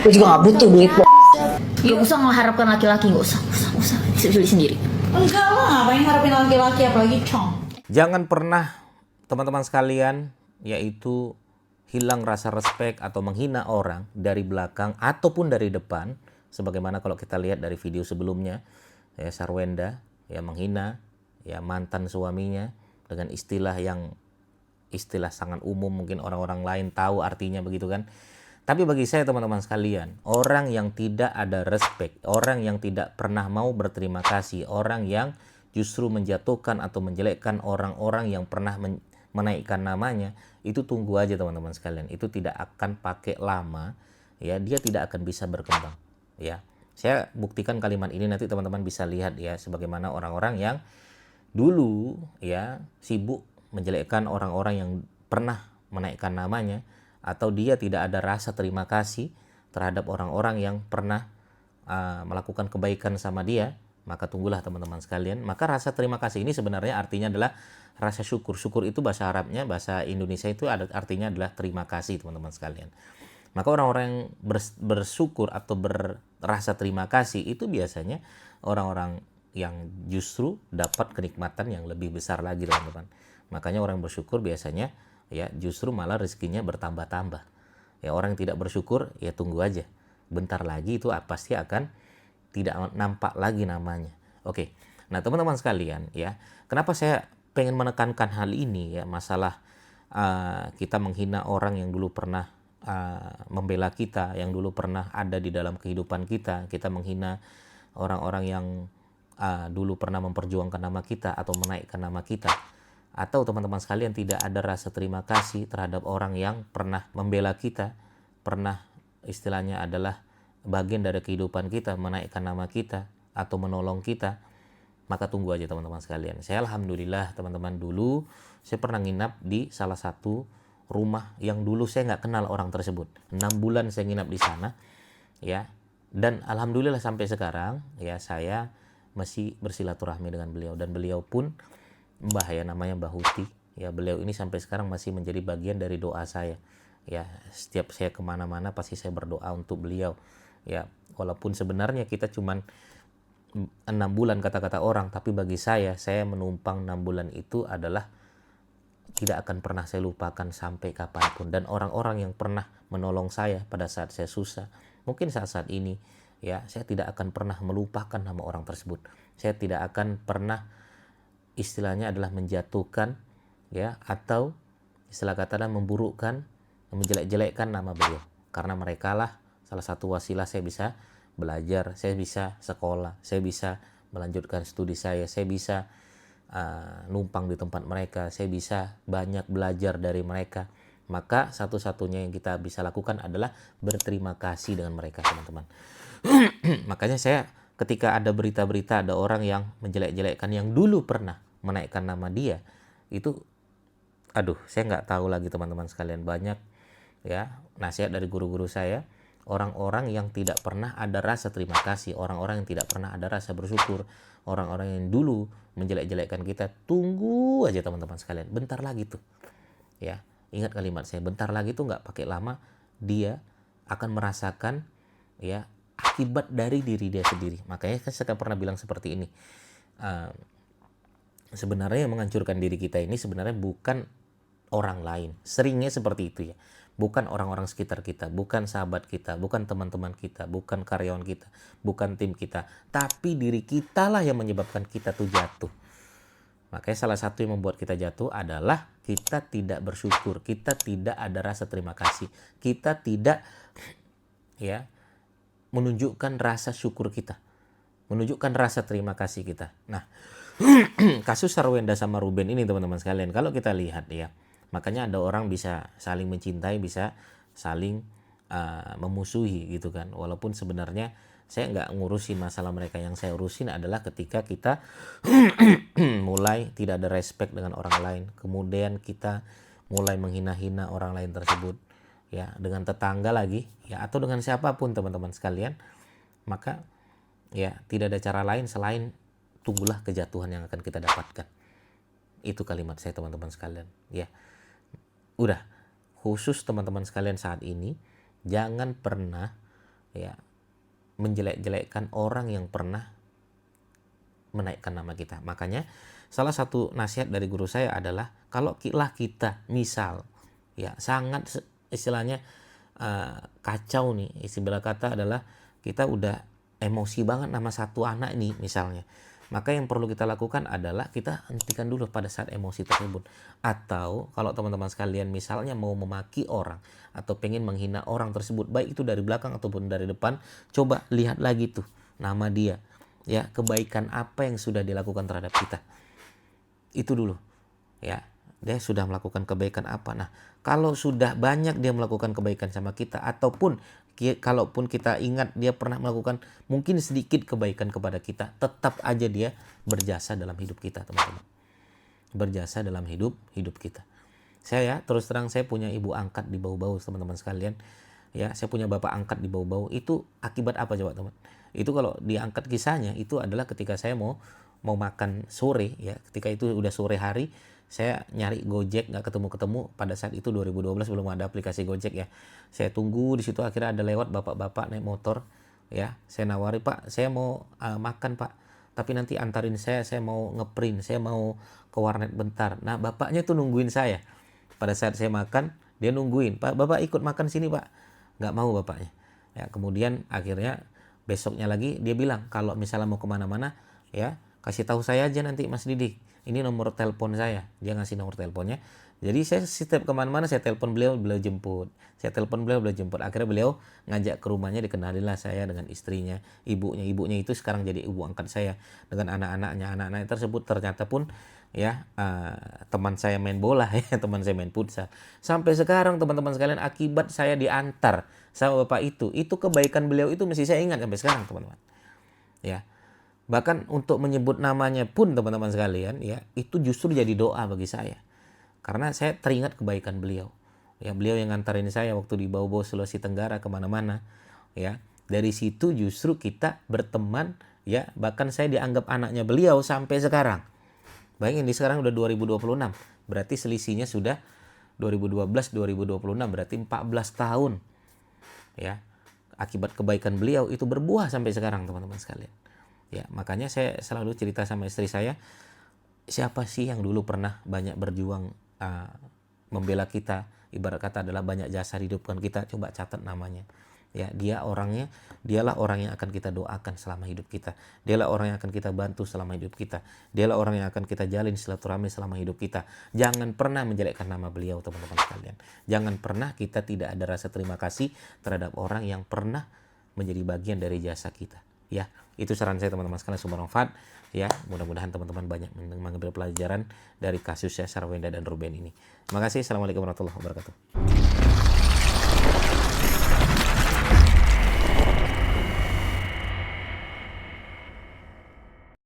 Gue juga gak butuh duit. Gak usah mengharapkan laki-laki, gak usah. Bisa beli sendiri. Enggak lah, ngapain harapin laki-laki apalagi Chong. Jangan pernah teman-teman sekalian yaitu hilang rasa respect atau menghina orang dari belakang ataupun dari depan, sebagaimana kalau kita lihat dari video sebelumnya ya, Sarwenda ya menghina ya mantan suaminya dengan istilah sangat umum, mungkin orang-orang lain tahu artinya begitu kan. Tapi bagi saya teman-teman sekalian, orang yang tidak ada respect, orang yang tidak pernah mau berterima kasih, orang yang justru menjatuhkan atau menjelekkan orang-orang yang pernah menaikkan namanya, itu tunggu aja teman-teman sekalian, itu tidak akan pakai lama ya, dia tidak akan bisa berkembang ya. Saya buktikan kalimat ini, nanti teman-teman bisa lihat ya, sebagaimana orang-orang yang dulu ya sibuk menjelekkan orang-orang yang pernah menaikkan namanya, atau dia tidak ada rasa terima kasih terhadap orang-orang yang pernah melakukan kebaikan sama dia, maka tunggulah teman-teman sekalian. Maka rasa terima kasih ini sebenarnya artinya adalah rasa syukur. Syukur itu bahasa Arabnya, bahasa Indonesia itu artinya adalah terima kasih teman-teman sekalian. Maka orang-orang yang bersyukur atau berasa terima kasih itu biasanya orang-orang yang justru dapat kenikmatan yang lebih besar lagi teman-teman. Makanya orang bersyukur biasanya ya justru malah rezekinya bertambah-tambah. Ya orang yang tidak bersyukur ya tunggu aja. Bentar lagi itu pasti akan tidak nampak lagi namanya. Oke. Nah, teman-teman sekalian ya, kenapa saya pengen menekankan hal ini ya, masalah kita menghina orang yang dulu pernah membela kita, yang dulu pernah ada di dalam kehidupan kita, kita menghina orang-orang yang dulu pernah memperjuangkan nama kita atau menaikkan nama kita, atau teman-teman sekalian tidak ada rasa terima kasih terhadap orang yang pernah membela kita, pernah istilahnya adalah bagian dari kehidupan kita, menaikkan nama kita atau menolong kita, maka tunggu aja teman-teman sekalian. Saya alhamdulillah teman-teman, dulu saya pernah nginap di salah satu rumah yang dulu saya nggak kenal orang tersebut. 6 bulan saya nginap di sana ya, dan alhamdulillah sampai sekarang ya saya masih bersilaturahmi dengan beliau, dan beliau pun Mbah ya, namanya Mbah Huti ya, beliau ini sampai sekarang masih menjadi bagian dari doa saya ya. Setiap saya kemana-mana pasti saya berdoa untuk beliau ya, walaupun sebenarnya kita cuman 6 bulan kata-kata orang, tapi bagi saya menumpang 6 bulan itu adalah tidak akan pernah saya lupakan sampai kapanpun. Dan orang-orang yang pernah menolong saya pada saat saya susah, mungkin saat-saat ini ya, saya tidak akan pernah melupakan nama orang tersebut. Saya tidak akan pernah istilahnya adalah menjatuhkan ya, atau istilah kata memburukkan, menjelek-jelekkan nama beliau, karena mereka lah salah satu wasilah saya bisa belajar, saya bisa sekolah, saya bisa melanjutkan studi saya bisa numpang di tempat mereka, saya bisa banyak belajar dari mereka. Maka satu-satunya yang kita bisa lakukan adalah berterima kasih dengan mereka teman-teman. Makanya saya ketika ada berita-berita ada orang yang menjelek-jelekkan yang dulu pernah menaikkan nama dia, itu aduh saya nggak tahu lagi teman-teman sekalian. Banyak ya nasihat dari guru-guru saya, orang-orang yang tidak pernah ada rasa terima kasih, orang-orang yang tidak pernah ada rasa bersyukur, orang-orang yang dulu menjelek-jelekkan kita, tunggu aja teman-teman sekalian, bentar lagi tuh ya, ingat kalimat saya, bentar lagi tuh nggak pakai lama dia akan merasakan ya akibat dari diri dia sendiri. Makanya saya pernah bilang seperti ini, sebenarnya yang menghancurkan diri kita ini sebenarnya bukan orang lain, seringnya seperti itu ya, bukan orang-orang sekitar kita, bukan sahabat kita, bukan teman-teman kita, bukan karyawan kita, bukan tim kita, tapi diri kita lah yang menyebabkan kita tuh jatuh. Makanya salah satu yang membuat kita jatuh adalah kita tidak bersyukur, kita tidak ada rasa terima kasih, kita tidak ya menunjukkan rasa syukur kita, menunjukkan rasa terima kasih kita. Nah, kasus Sarwenda sama Ruben ini teman-teman sekalian, kalau kita lihat ya, makanya ada orang bisa saling mencintai, bisa saling memusuhi gitu kan. Walaupun sebenarnya saya nggak ngurusin masalah mereka, yang saya urusin adalah ketika kita mulai tidak ada respect dengan orang lain, kemudian kita mulai menghina-hina orang lain tersebut ya, dengan tetangga lagi ya, atau dengan siapapun teman-teman sekalian, maka ya tidak ada cara lain selain tunggulah kejatuhan yang akan kita dapatkan. Itu kalimat saya teman-teman sekalian ya. Udah, khusus teman-teman sekalian saat ini, jangan pernah ya menjelek-jelekkan orang yang pernah menaikkan nama kita. Makanya salah satu nasihat dari guru saya adalah kalau kita misal ya sangat istilahnya kacau nih, istilah kata adalah kita udah emosi banget sama satu anak ini misalnya, maka yang perlu kita lakukan adalah kita hentikan dulu pada saat emosi tersebut. Atau kalau teman-teman sekalian misalnya mau memaki orang atau pengen menghina orang tersebut, baik itu dari belakang ataupun dari depan, coba lihat lagi tuh nama dia, ya kebaikan apa yang sudah dilakukan terhadap kita. Itu dulu ya, dia sudah melakukan kebaikan apa. Nah, kalau sudah banyak dia melakukan kebaikan sama kita, ataupun kalaupun kita ingat dia pernah melakukan mungkin sedikit kebaikan kepada kita, tetap aja dia berjasa dalam hidup kita, teman-teman. Berjasa dalam hidup kita. Saya terus terang, saya punya ibu angkat di Bau-Bau, teman-teman sekalian. Ya, saya punya bapak angkat di Bau-Bau. Itu akibat apa coba, teman? Itu kalau diangkat kisahnya itu adalah ketika saya mau makan sore ya, ketika itu udah sore hari, saya nyari Gojek nggak ketemu-ketemu. Pada saat itu 2012 belum ada aplikasi Gojek ya. Saya tunggu di situ, akhirnya ada lewat bapak-bapak naik motor ya. Saya nawari, "Pak, saya mau makan, Pak. Tapi nanti antarin saya mau ngeprint, saya mau ke warnet bentar." Nah, bapaknya tuh nungguin saya. Pada saat saya makan, dia nungguin, "Pak, Bapak ikut makan sini, Pak." Nggak mau bapaknya. Ya, kemudian akhirnya besoknya lagi dia bilang, "Kalau misalnya mau kemana-mana ya, kasih tahu saya aja nanti Mas Didik. Ini nomor telepon saya." Dia ngasih nomor teleponnya. Jadi saya setiap kemana-mana saya telepon beliau jemput. Saya telepon beliau jemput. Akhirnya beliau ngajak ke rumahnya, dikenalilah saya dengan istrinya, ibunya. Ibunya itu sekarang jadi ibu angkat saya dengan anak-anaknya. Anak-anak tersebut ternyata pun ya teman saya main bola ya, teman saya main futsal. Sampai sekarang teman-teman sekalian, akibat saya diantar sama bapak itu kebaikan beliau itu masih saya ingat sampai sekarang, teman-teman. Ya. Bahkan untuk menyebut namanya pun teman-teman sekalian ya, itu justru jadi doa bagi saya. Karena saya teringat kebaikan beliau. Ya, beliau yang ngantarin saya waktu di Bau-Bau Sulawesi Tenggara kemana-mana. Ya, dari situ justru kita berteman ya, bahkan saya dianggap anaknya beliau sampai sekarang. Bayangin, di sekarang udah 2026. Berarti selisihnya sudah 2012-2026, berarti 14 tahun. Ya, akibat kebaikan beliau itu berbuah sampai sekarang, teman-teman sekalian. Ya, makanya saya selalu cerita sama istri saya, siapa sih yang dulu pernah banyak berjuang membela kita, ibarat kata adalah banyak jasa di hidup kita, coba catat namanya. Ya, dialah orang yang akan kita doakan selama hidup kita. Dialah orang yang akan kita bantu selama hidup kita. Dialah orang yang akan kita jalin silaturahmi selama hidup kita. Jangan pernah menjelekkan nama beliau, teman-teman sekalian. Jangan pernah kita tidak ada rasa terima kasih terhadap orang yang pernah menjadi bagian dari jasa kita. Ya, itu saran saya, teman-teman sekalian, sumber manfaat. Ya, mudah-mudahan teman-teman banyak mengambil pelajaran dari kasus Sarwenda dan Ruben ini. Terima kasih. Assalamualaikum warahmatullahi wabarakatuh.